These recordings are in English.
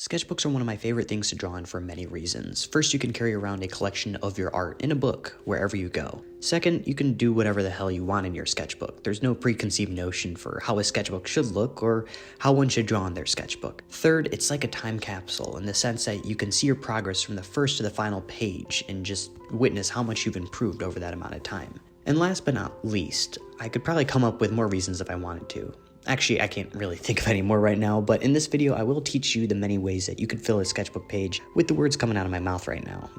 Sketchbooks are one of my favorite things to draw in for many reasons. First, you can carry around a collection of your art in a book wherever you go. Second, you can do whatever the hell you want in your sketchbook. There's no preconceived notion for how a sketchbook should look or how one should draw in their sketchbook. Third, it's like a time capsule in the sense that you can see your progress from the first to the final page and just witness how much you've improved over that amount of time. And last but not least, I could probably come up with more reasons if I wanted to. Actually, I can't really think of any more right now, but in this video, I will teach you the many ways that you could fill a sketchbook page with the words coming out of my mouth right now.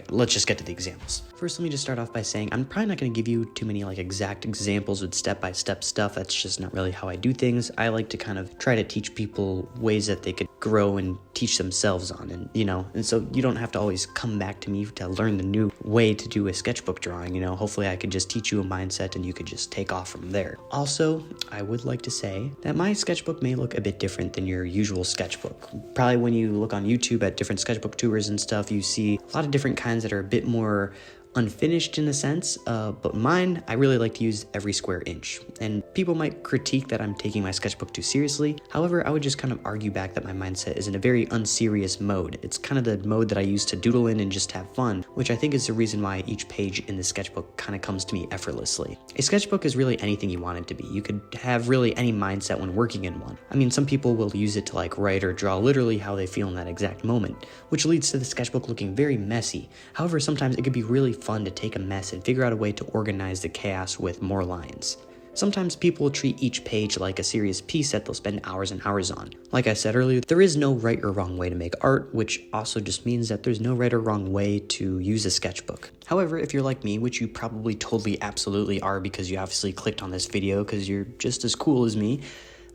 Let's just get to the examples. First, let me just start off by saying I'm probably not going to give you too many exact examples with step-by-step stuff. That's just not really how I do things. I like to kind of try to teach people ways that they could grow and teach themselves on, and so you don't have to always come back to me to learn the new way to do a sketchbook drawing. Hopefully I could just teach you a mindset and you could just take off from there. Also, I would like to say that my sketchbook may look a bit different than your usual sketchbook. Probably when you look on YouTube at different sketchbook tours and stuff, you see a lot of different kinds that are a bit more unfinished in a sense, but mine, I really like to use every square inch. And people might critique that I'm taking my sketchbook too seriously. However, I would just kind of argue back that my mindset is in a very unserious mode. It's kind of the mode that I use to doodle in and just have fun, which I think is the reason why each page in the sketchbook kind of comes to me effortlessly. A sketchbook is really anything you want it to be. You could have really any mindset when working in one. I mean, some people will use it to write or draw literally how they feel in that exact moment, which leads to the sketchbook looking very messy. However, sometimes it could be really fun to take a mess and figure out a way to organize the chaos with more lines. Sometimes people will treat each page like a serious piece that they'll spend hours and hours on. Like I said earlier, there is no right or wrong way to make art, which also just means that there's no right or wrong way to use a sketchbook. However, if you're like me, which you probably totally absolutely are because you obviously clicked on this video because you're just as cool as me,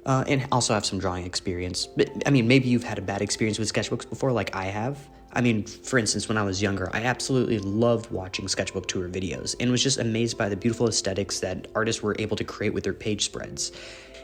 and also have some drawing experience. But, maybe you've had a bad experience with sketchbooks before like I have. For instance, when I was younger, I absolutely loved watching sketchbook tour videos and was just amazed by the beautiful aesthetics that artists were able to create with their page spreads.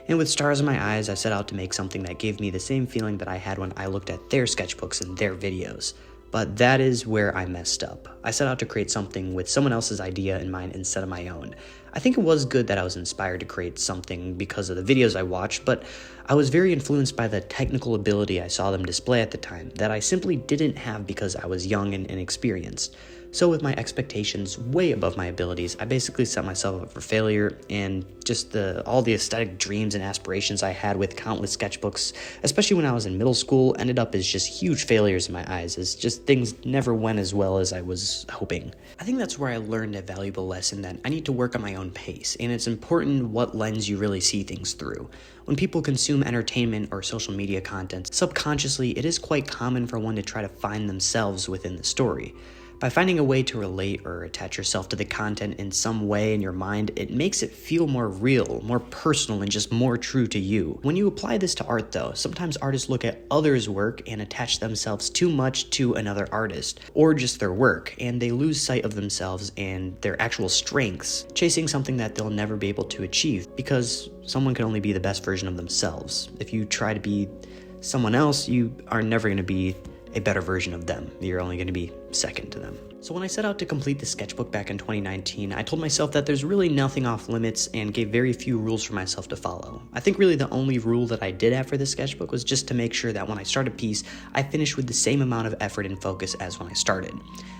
And with stars in my eyes, I set out to make something that gave me the same feeling that I had when I looked at their sketchbooks and their videos. But that is where I messed up. I set out to create something with someone else's idea in mind instead of my own. I think it was good that I was inspired to create something because of the videos I watched, but I was very influenced by the technical ability I saw them display at the time that I simply didn't have because I was young and inexperienced. So with my expectations way above my abilities, I basically set myself up for failure, and just all the aesthetic dreams and aspirations I had with countless sketchbooks, especially when I was in middle school, ended up as just huge failures in my eyes, as just things never went as well as I was hoping. I think that's where I learned a valuable lesson that I need to work at my own pace, and it's important what lens you really see things through. When people consume entertainment or social media content, subconsciously it is quite common for one to try to find themselves within the story. By finding a way to relate or attach yourself to the content in some way in your mind, it makes it feel more real, more personal, and just more true to you. When you apply this to art though, sometimes artists look at others' work and attach themselves too much to another artist, or just their work, and they lose sight of themselves and their actual strengths, chasing something that they'll never be able to achieve, because someone can only be the best version of themselves. If you try to be someone else, you are never going to be a better version of them. You're only going to be second to them. So when I set out to complete the sketchbook back in 2019, I told myself that there's really nothing off limits and gave very few rules for myself to follow. I think really the only rule that I did have for this sketchbook was just to make sure that when I start a piece, I finish with the same amount of effort and focus as when I started.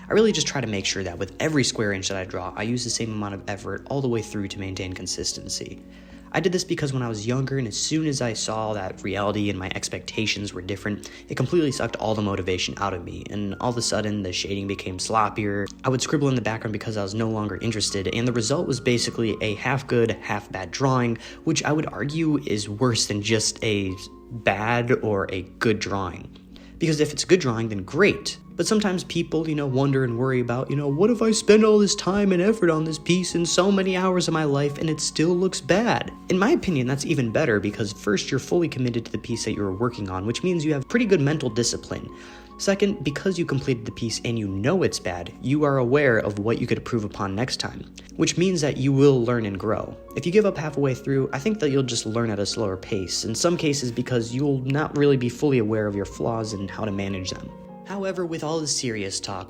I really just try to make sure that with every square inch that I draw, I use the same amount of effort all the way through to maintain consistency. I did this because when I was younger, and as soon as I saw that reality and my expectations were different, it completely sucked all the motivation out of me, and all of a sudden the shading became sloppier. I would scribble in the background because I was no longer interested, and the result was basically a half good, half bad drawing, which I would argue is worse than just a bad or a good drawing. Because if it's a good drawing, then great. But sometimes people, wonder and worry about, what if I spend all this time and effort on this piece and so many hours of my life and it still looks bad? In my opinion, that's even better because first, you're fully committed to the piece that you're working on, which means you have pretty good mental discipline. Second, because you completed the piece and you know it's bad, you are aware of what you could improve upon next time, which means that you will learn and grow. If you give up halfway through, I think that you'll just learn at a slower pace, in some cases because you'll not really be fully aware of your flaws and how to manage them. However, with all the serious talk,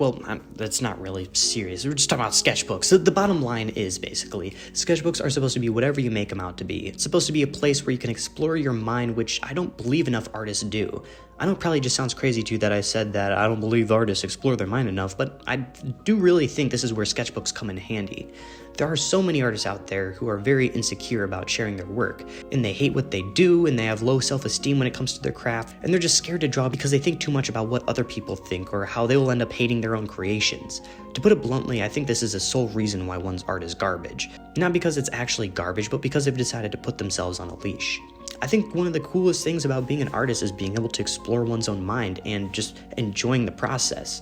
that's not really serious, we're just talking about sketchbooks. So the bottom line is basically, sketchbooks are supposed to be whatever you make them out to be. It's supposed to be a place where you can explore your mind, which I don't believe enough artists do. I know it probably just sounds crazy to you that I said that I don't believe artists explore their mind enough, but I do really think this is where sketchbooks come in handy. There are so many artists out there who are very insecure about sharing their work, and they hate what they do, and they have low self-esteem when it comes to their craft, and they're just scared to draw because they think too much about what other people think or how they will end up hating their own creations. To put it bluntly, I think this is the sole reason why one's art is garbage. Not because it's actually garbage, but because they've decided to put themselves on a leash. I think one of the coolest things about being an artist is being able to explore one's own mind and just enjoying the process.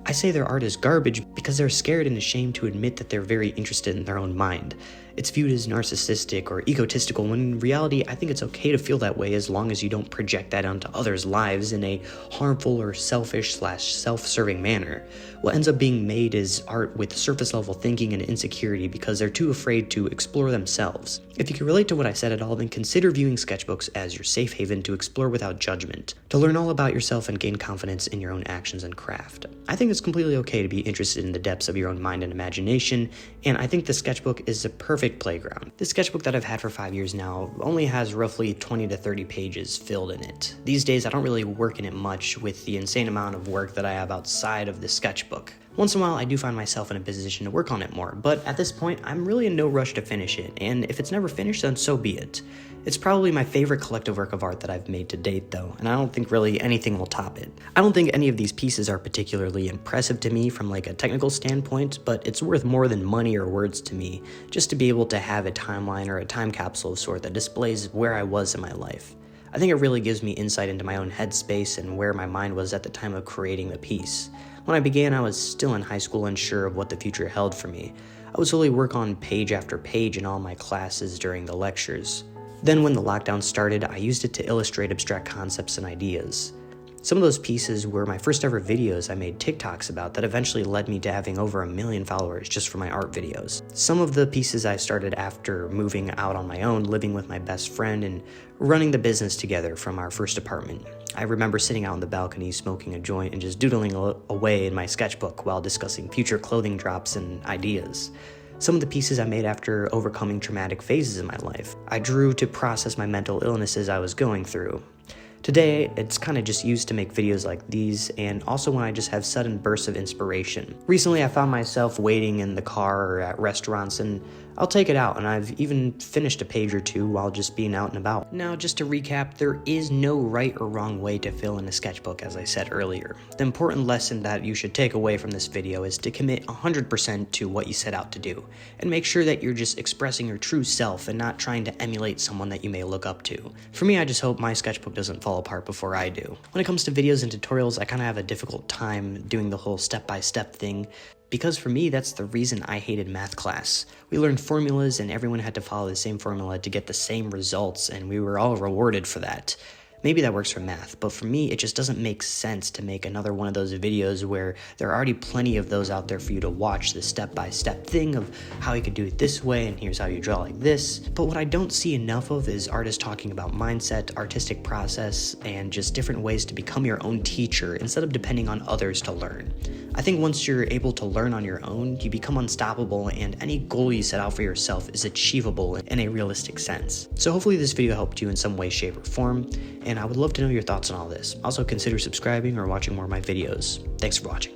I say their art is garbage because they're scared and ashamed to admit that they're very interested in their own mind. It's viewed as narcissistic or egotistical, when in reality, I think it's okay to feel that way as long as you don't project that onto others' lives in a harmful or selfish/self-serving manner. What ends up being made is art with surface-level thinking and insecurity because they're too afraid to explore themselves. If you can relate to what I said at all, then consider viewing sketchbooks as your safe haven to explore without judgment, to learn all about yourself and gain confidence in your own actions and craft. I think it's completely okay to be interested in the depths of your own mind and imagination, and I think the sketchbook is a perfect playground. This sketchbook that I've had for 5 years now only has roughly 20 to 30 pages filled in it. These days I don't really work in it much with the insane amount of work that I have outside of the sketchbook. Once in a while I do find myself in a position to work on it more, but at this point I'm really in no rush to finish it, and if it's never finished then so be it. It's probably my favorite collective work of art that I've made to date though, and I don't think really anything will top it. I don't think any of these pieces are particularly impressive to me from like a technical standpoint, but it's worth more than money or words to me, just to be able to have a timeline or a time capsule of sort that displays where I was in my life. I think it really gives me insight into my own headspace and where my mind was at the time of creating the piece. When I began, I was still in high school, unsure of what the future held for me. I would slowly work on page after page in all my classes during the lectures. Then when the lockdown started, I used it to illustrate abstract concepts and ideas. Some of those pieces were my first ever videos I made TikToks about that eventually led me to having over 1 million followers just for my art videos. Some of the pieces I started after moving out on my own, living with my best friend, and running the business together from our first apartment. I remember sitting out on the balcony smoking a joint and just doodling away in my sketchbook while discussing future clothing drops and ideas. Some of the pieces I made after overcoming traumatic phases in my life. I drew to process my mental illnesses I was going through. Today, it's kind of just used to make videos like these, and also when I just have sudden bursts of inspiration. Recently, I found myself waiting in the car or at restaurants, and I'll take it out, and I've even finished a page or two while just being out and about. Now, just to recap, there is no right or wrong way to fill in a sketchbook, as I said earlier. The important lesson that you should take away from this video is to commit 100% to what you set out to do, and make sure that you're just expressing your true self and not trying to emulate someone that you may look up to. For me, I just hope my sketchbook doesn't fall apart before I do. When it comes to videos and tutorials, I kind of have a difficult time doing the whole step-by-step thing, because for me, that's the reason I hated math class. We learned formulas and everyone had to follow the same formula to get the same results, and we were all rewarded for that. Maybe that works for math, but for me, it just doesn't make sense to make another one of those videos where there are already plenty of those out there for you to watch, the step-by-step thing of how you could do it this way, and here's how you draw like this. But what I don't see enough of is artists talking about mindset, artistic process, and just different ways to become your own teacher instead of depending on others to learn. I think once you're able to learn on your own, you become unstoppable, and any goal you set out for yourself is achievable in a realistic sense. So hopefully this video helped you in some way, shape, or form, and I would love to know your thoughts on all this. Also consider subscribing or watching more of my videos. Thanks for watching.